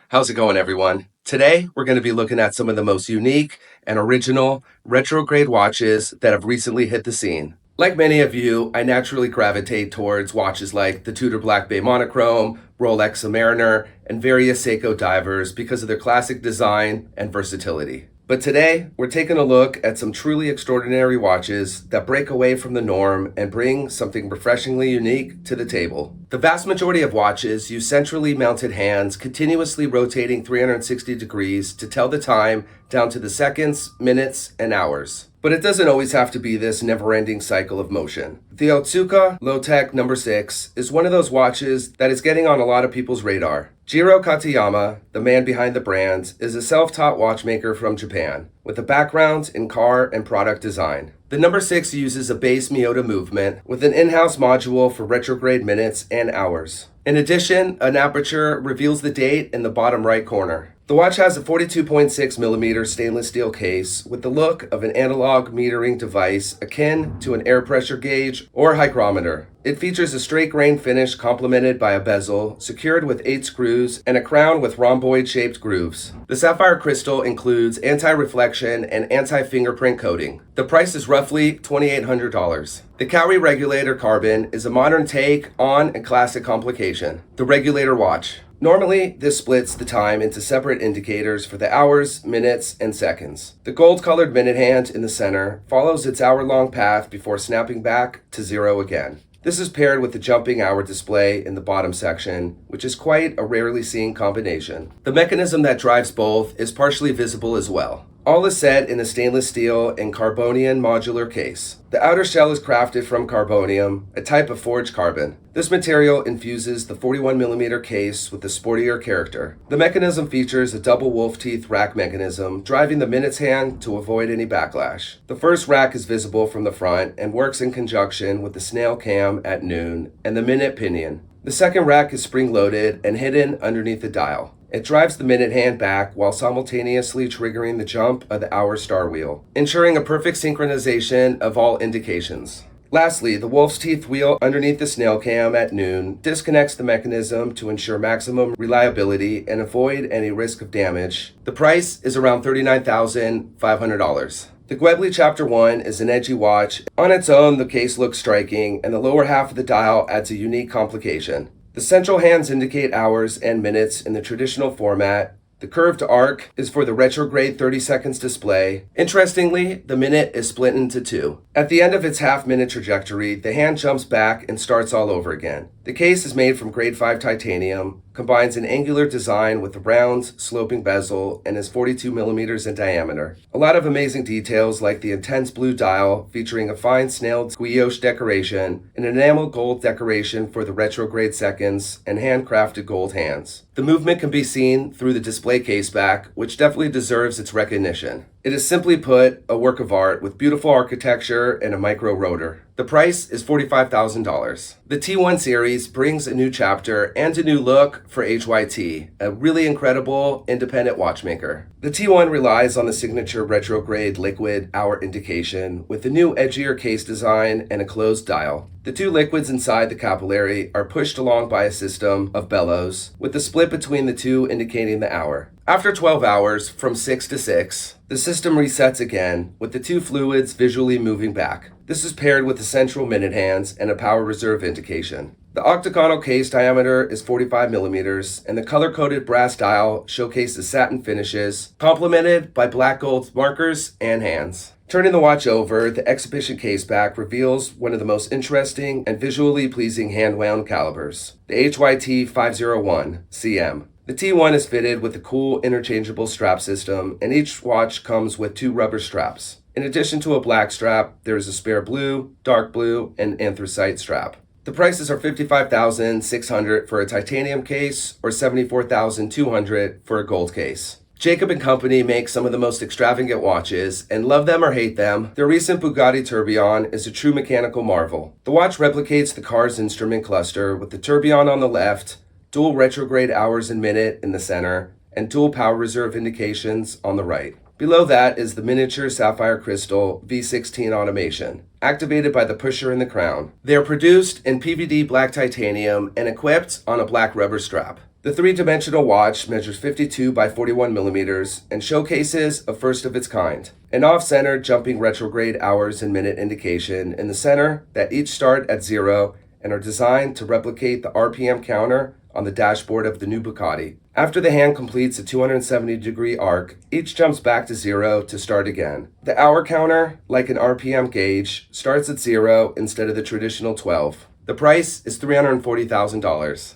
How's it going, everyone? Today, we're going to be looking at some of the most unique and original retrograde watches that have recently hit the scene. Like many of you, I naturally gravitate towards watches like the Tudor Black Bay Monochrome, Rolex Submariner, and various Seiko divers because of their classic design and versatility. But today, we're taking a look at some truly extraordinary watches that break away from the norm and bring something refreshingly unique to the table. The vast majority of watches use centrally mounted hands continuously rotating 360 degrees to tell the time down to the seconds, minutes, and hours. But it doesn't always have to be this never-ending cycle of motion. The Otsuka Lotec No6 is one of those watches that is getting on a lot of people's radar. Jiro Katayama, the man behind the brand, is a self-taught watchmaker from Japan, with a background in car and product design. The No6 uses a base Miyota movement with an in-house module for retrograde minutes and hours. In addition, an aperture reveals the date in the bottom right corner. The watch has a 42.6mm stainless steel case with the look of an analog metering device akin to an air pressure gauge or hygrometer. It features a straight grain finish complemented by a bezel secured with 8 screws and a crown with rhomboid-shaped grooves. The sapphire crystal includes anti-reflection and anti-fingerprint coating. The price is roughly $2,800. The Kauri Regulator Carbon is a modern take on a classic complication, the regulator watch. Normally, this splits the time into separate indicators for the hours, minutes, and seconds. The gold-colored minute hand in the center follows its hour-long path before snapping back to 0 again. This is paired with the jumping hour display in the bottom section, which is quite a rarely seen combination. The mechanism that drives both is partially visible as well. All is set in a stainless steel and carbonium modular case. The outer shell is crafted from carbonium, a type of forged carbon. This material infuses the 41mm case with a sportier character. The mechanism features a double wolf teeth rack mechanism, driving the minutes hand to avoid any backlash. The first rack is visible from the front and works in conjunction with the snail cam at noon and the minute pinion. The second rack is spring-loaded and hidden underneath the dial. It drives the minute hand back while simultaneously triggering the jump of the hour star wheel, ensuring a perfect synchronization of all indications. Lastly, the wolf's teeth wheel underneath the snail cam at noon disconnects the mechanism to ensure maximum reliability and avoid any risk of damage. The price is around $39,500. The Guebly Chapter 1 is an edgy watch. On its own, the case looks striking, and the lower half of the dial adds a unique complication. The central hands indicate hours and minutes in the traditional format. The curved arc is for the retrograde 30 seconds display. Interestingly, the minute is split into 2. At the end of its half-minute trajectory, the hand jumps back and starts all over again. The case is made from grade 5 titanium, combines an angular design with a round, sloping bezel, and is 42mm in diameter. A lot of amazing details like the intense blue dial featuring a fine snailed guilloche decoration, an enamel gold decoration for the retrograde seconds, and handcrafted gold hands. The movement can be seen through the display case back, which definitely deserves its recognition. It is simply put a work of art with beautiful architecture and a micro rotor. The price is $45,000. The T1 Series brings a new chapter and a new look for HYT, a really incredible independent watchmaker. The T1 relies on the signature retrograde liquid hour indication with a new edgier case design and a closed dial. The 2 liquids inside the capillary are pushed along by a system of bellows, with the split between the 2 indicating the hour. After 12 hours, from 6 to 6, the system resets again, with the 2 fluids visually moving back. This is paired with the central minute hands and a power reserve indication. The octagonal case diameter is 45mm, and the color-coded brass dial showcases satin finishes, complemented by black gold markers and hands. Turning the watch over, the exhibition case back reveals one of the most interesting and visually pleasing hand-wound calibers, the HYT 501 CM. The T1 is fitted with a cool interchangeable strap system, and each watch comes with 2 rubber straps. In addition to a black strap, there is a spare blue, dark blue, and anthracite strap. The prices are $55,600 for a titanium case or $74,200 for a gold case. Jacob & Company makes some of the most extravagant watches, and love them or hate them, their recent Bugatti Tourbillon is a true mechanical marvel. The watch replicates the car's instrument cluster with the tourbillon on the left, dual retrograde hours and minute in the center, and dual power reserve indications on the right. Below that is the miniature sapphire crystal V16 automation, activated by the pusher in the crown. They are produced in PVD black titanium and equipped on a black rubber strap. The three-dimensional watch measures 52 by 41 millimeters and showcases a first of its kind. An off-center jumping retrograde hours and minute indication in the center that each start at 0 and are designed to replicate the RPM counter on the dashboard of the new Bugatti. After the hand completes a 270-degree arc, each jumps back to 0 to start again. The hour counter, like an RPM gauge, starts at 0 instead of the traditional 12. The price is $340,000.